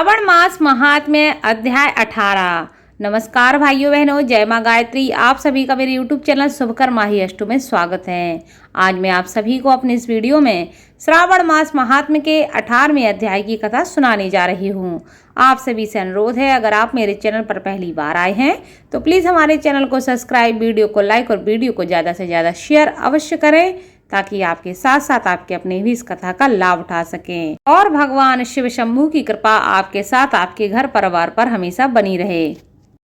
श्रावण मास महात्म्य अध्याय 18। नमस्कार भाइयों बहनों, जय माँ गायत्री। आप सभी का मेरे YouTube चैनल शुभकर माही अष्टू में स्वागत है। आज मैं आप सभी को अपने इस वीडियो में श्रावण मास महात्म्य के 18वें अध्याय की कथा सुनाने जा रही हूँ। आप सभी से अनुरोध है, अगर आप मेरे चैनल पर पहली बार आए हैं तो प्लीज़ हमारे चैनल को सब्सक्राइब, वीडियो को लाइक और वीडियो को ज़्यादा से ज़्यादा शेयर अवश्य करें, ताकि आपके साथ साथ आपके अपने भी इस कथा का लाभ उठा सकें और भगवान शिव शंभू की कृपा आपके साथ आपके घर परिवार पर हमेशा बनी रहे।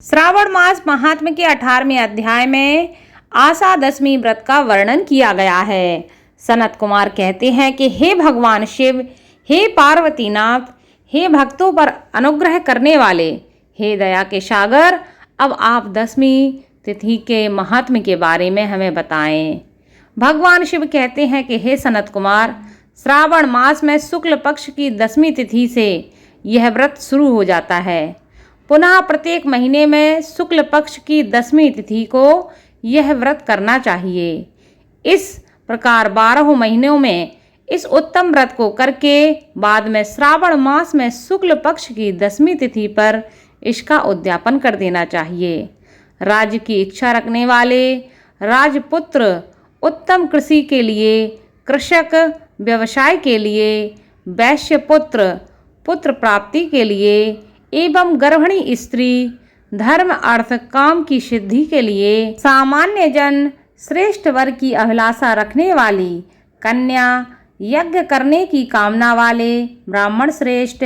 श्रावण मास महात्म्य के 18वें अध्याय में आशा दशमी व्रत का वर्णन किया गया है। सनत कुमार कहते हैं कि हे भगवान शिव, हे पार्वती नाथ, हे भक्तों पर अनुग्रह करने वाले, हे दया के सागर, अब आप दशमी तिथि के महात्म्य के बारे में हमें बताएं। भगवान शिव कहते हैं कि हे सनत कुमार, श्रावण मास में शुक्ल पक्ष की दशमी तिथि से यह व्रत शुरू हो जाता है। पुनः प्रत्येक महीने में शुक्ल पक्ष की दशमी तिथि को यह व्रत करना चाहिए। इस प्रकार 12 महीनों में इस उत्तम व्रत को करके बाद में श्रावण मास में शुक्ल पक्ष की दशमी तिथि पर इसका उद्यापन कर देना चाहिए। राज्य की इच्छा रखने वाले राजपुत्र, उत्तम कृषि के लिए कृषक, व्यवसाय के लिए वैश्य पुत्र, पुत्र प्राप्ति के लिए एवं गर्भिणी स्त्री, धर्म अर्थ काम की सिद्धि के लिए सामान्य जन, श्रेष्ठ वर की अभिलाषा रखने वाली कन्या, यज्ञ करने की कामना वाले ब्राह्मण श्रेष्ठ,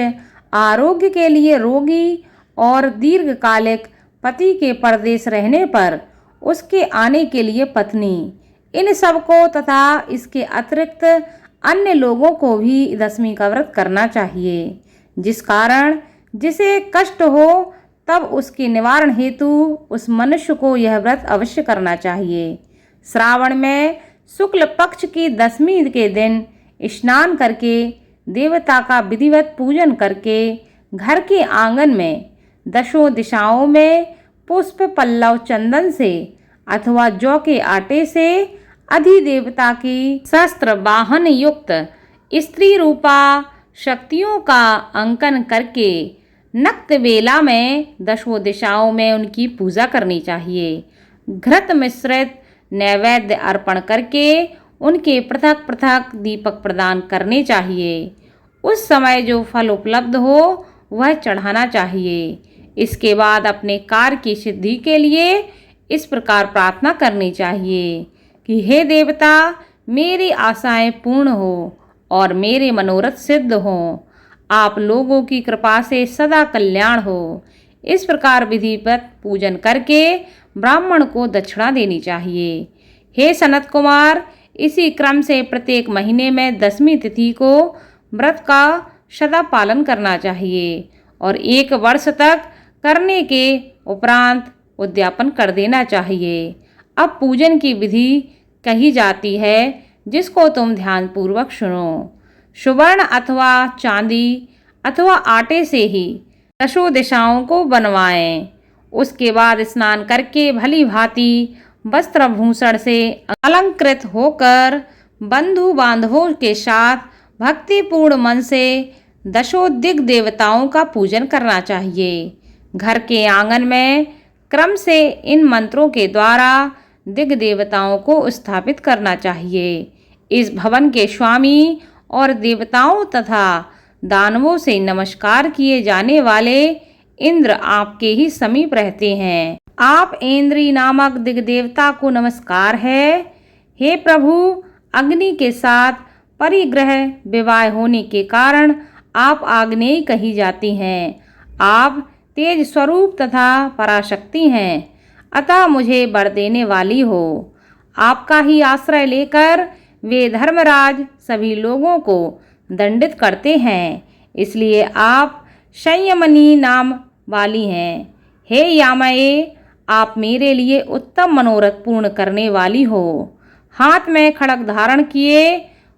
आरोग्य के लिए रोगी और दीर्घकालिक पति के परदेश रहने पर उसके आने के लिए पत्नी, इन सबको तथा इसके अतिरिक्त अन्य लोगों को भी दशमी का व्रत करना चाहिए। जिस कारण जिसे कष्ट हो तब उसके निवारण हेतु उस मनुष्य को यह व्रत अवश्य करना चाहिए। श्रावण में शुक्ल पक्ष की दशमी के दिन स्नान करके देवता का विधिवत पूजन करके घर के आंगन में दशों दिशाओं में पुष्प, पल्लव, चंदन से अथवा जौ के आटे से अधिदेवता की शस्त्र वाहन युक्त स्त्री रूपा शक्तियों का अंकन करके नक्त बेला में दशों दिशाओं में उनकी पूजा करनी चाहिए। घृत मिश्रित नैवेद्य अर्पण करके उनके पृथक पृथक दीपक प्रदान करने चाहिए। उस समय जो फल उपलब्ध हो वह चढ़ाना चाहिए। इसके बाद अपने कार्य की सिद्धि के लिए इस प्रकार प्रार्थना करनी चाहिए कि हे देवता, मेरी आशाएं पूर्ण हो और मेरे मनोरथ सिद्ध हों। आप लोगों की कृपा से सदा कल्याण हो। इस प्रकार विधिवत पूजन करके ब्राह्मण को दक्षिणा देनी चाहिए। हे सनत कुमार, इसी क्रम से प्रत्येक महीने में दशमी तिथि को व्रत का सदा पालन करना चाहिए और 1 वर्ष तक करने के उपरांत उद्यापन कर देना चाहिए। अब पूजन की विधि कही जाती है, जिसको तुम ध्यानपूर्वक सुनो। सुवर्ण अथवा चांदी अथवा आटे से ही दशों दिशाओं को बनवाएं। उसके बाद स्नान करके भली भांति वस्त्र भूषण से अलंकृत होकर बंधु बांधवों के साथ भक्तिपूर्ण मन से दशों दिग देवताओं का पूजन करना चाहिए। घर के आंगन में क्रम से इन मंत्रों के द्वारा दिग देवताओं को स्थापित करना चाहिए। इस भवन के स्वामी और देवताओं तथा दानवों से नमस्कार किए जाने वाले इंद्र आपके ही समीप रहते हैं। आप इंद्री नामक दिग देवता को नमस्कार है। हे प्रभु, अग्नि के साथ परिग्रह विवाह होने के कारण आप आग्नेय कही जाती हैं। आप तेज स्वरूप तथा पराशक्ति हैं, अतः मुझे वर देने वाली हो। आपका ही आश्रय लेकर वे धर्मराज सभी लोगों को दंडित करते हैं, इसलिए आप संयमनी नाम वाली हैं। हे यामये, आप मेरे लिए उत्तम मनोरथ पूर्ण करने वाली हो। हाथ में खड्ग धारण किए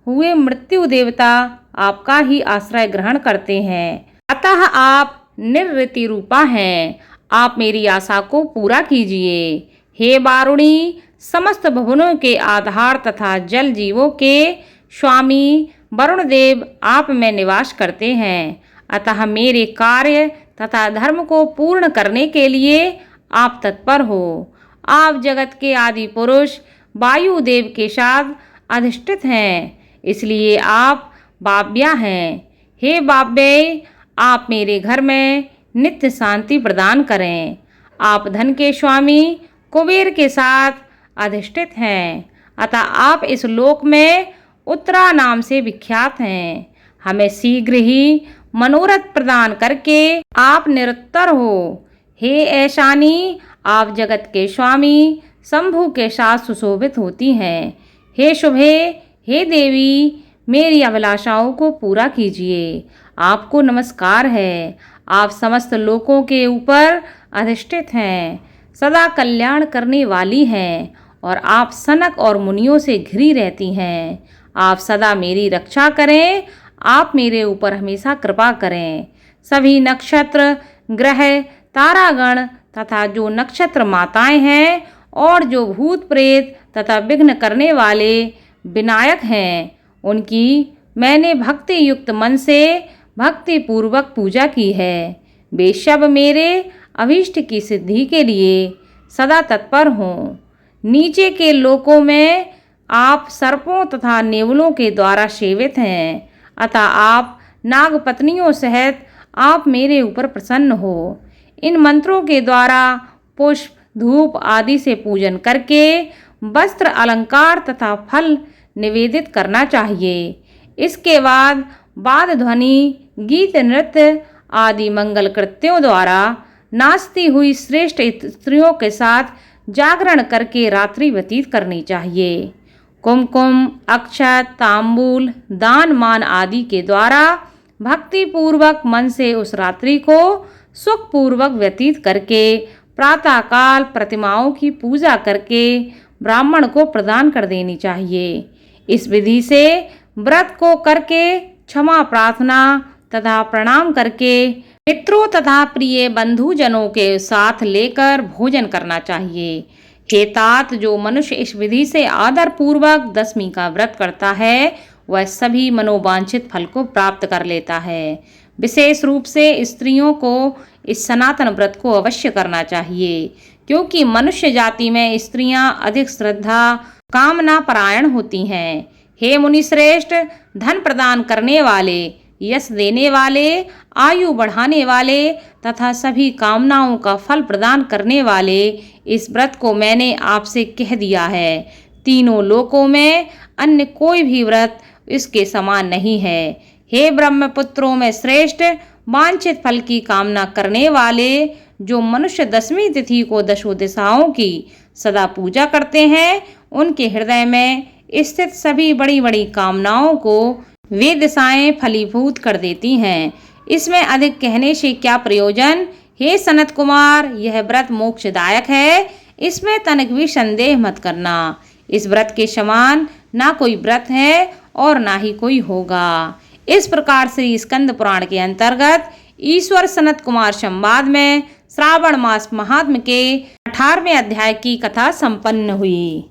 हुए मृत्यु देवता आपका ही आश्रय ग्रहण करते हैं, अतः आप निर्ऋति रूपा हैं। आप मेरी आशा को पूरा कीजिए। हे वारुणी, समस्त भुवनों के आधार तथा जल जीवों के स्वामी वरुण देव आप में निवास करते हैं, अतः मेरे कार्य तथा धर्म को पूर्ण करने के लिए आप तत्पर हो। आप जगत के आदि पुरुष वायुदेव के साथ अधिष्ठित हैं, इसलिए आप वाव्या हैं। हे वाव्य, आप मेरे घर में नित्य शांति प्रदान करें। आप धन के स्वामी कुबेर के साथ अधिष्ठित हैं, अतः आप इस लोक में उत्तरा नाम से विख्यात हैं। हमें शीघ्र ही मनोरथ प्रदान करके आप निरुत्तर हो। हे ऐशानी, आप जगत के स्वामी शंभु के साथ सुशोभित होती हैं। हे शुभे, हे देवी, मेरी अभिलाषाओं को पूरा कीजिए। आपको नमस्कार है। आप समस्त लोकों के ऊपर अधिष्ठित हैं, सदा कल्याण करने वाली हैं और आप सनक और मुनियों से घिरी रहती हैं। आप सदा मेरी रक्षा करें। आप मेरे ऊपर हमेशा कृपा करें। सभी नक्षत्र, ग्रह, तारागण तथा जो नक्षत्र माताएं हैं और जो भूत प्रेत तथा विघ्न करने वाले विनायक हैं, उनकी मैंने भक्ति युक्त मन से भक्ति पूर्वक पूजा की है। वे सब मेरे अभीष्ट की सिद्धि के लिए सदा तत्पर हों। नीचे के लोकों में आप सर्पों तथा नेवलों के द्वारा सेवित हैं, अतः आप नागपत्नियों सहित आप मेरे ऊपर प्रसन्न हो। इन मंत्रों के द्वारा पुष्प, धूप आदि से पूजन करके वस्त्र, अलंकार तथा फल निवेदित करना चाहिए। इसके बाद वाद ध्वनि, गीत, नृत्य आदि मंगल कृत्यों द्वारा नाचती हुई श्रेष्ठ स्त्रियों के साथ जागरण करके रात्रि व्यतीत करनी चाहिए। कुमकुम, अक्षत, तांबूल, दान मान आदि के द्वारा भक्ति पूर्वक मन से उस रात्रि को सुखपूर्वक व्यतीत करके प्रातःकाल प्रतिमाओं की पूजा करके ब्राह्मण को प्रदान कर देनी चाहिए। इस विधि से व्रत को करके क्षमा प्रार्थना तथा प्रणाम करके मित्रों तथा प्रिय बंधुजनों के साथ लेकर भोजन करना चाहिए। हे तात, जो मनुष्य इस विधि से आदर पूर्वक दशमी का व्रत करता है, वह सभी मनोवांछित फल को प्राप्त कर लेता है। विशेष रूप से स्त्रियों को इस सनातन व्रत को अवश्य करना चाहिए, क्योंकि मनुष्य जाति में स्त्रियां अधिक श्रद्धा कामना परायण होती हैं। हे मुनि श्रेष्ठ, धन प्रदान करने वाले, यश देने वाले, आयु बढ़ाने वाले तथा सभी कामनाओं का फल प्रदान करने वाले इस व्रत को मैंने आपसे कह दिया है। तीनों लोकों में अन्य कोई भी व्रत इसके समान नहीं है। हे ब्रह्मपुत्रों में श्रेष्ठ, वांछित फल की कामना करने वाले जो मनुष्य दशमी तिथि को दशों दिशाओं की सदा पूजा करते हैं, उनके हृदय में स्थित सभी बड़ी बड़ी कामनाओं को वे दिशाएं फलीभूत कर देती हैं। इसमें अधिक कहने से क्या प्रयोजन। हे सनत कुमार, यह व्रत मोक्षदायक है, इसमें तनिक भी संदेह मत करना। इस व्रत के समान ना कोई व्रत है और ना ही कोई होगा। इस प्रकार श्री स्कंद पुराण के अंतर्गत ईश्वर सनत कुमार संवाद में श्रावण मास महात्म के 18वें अध्याय की कथा संपन्न हुई।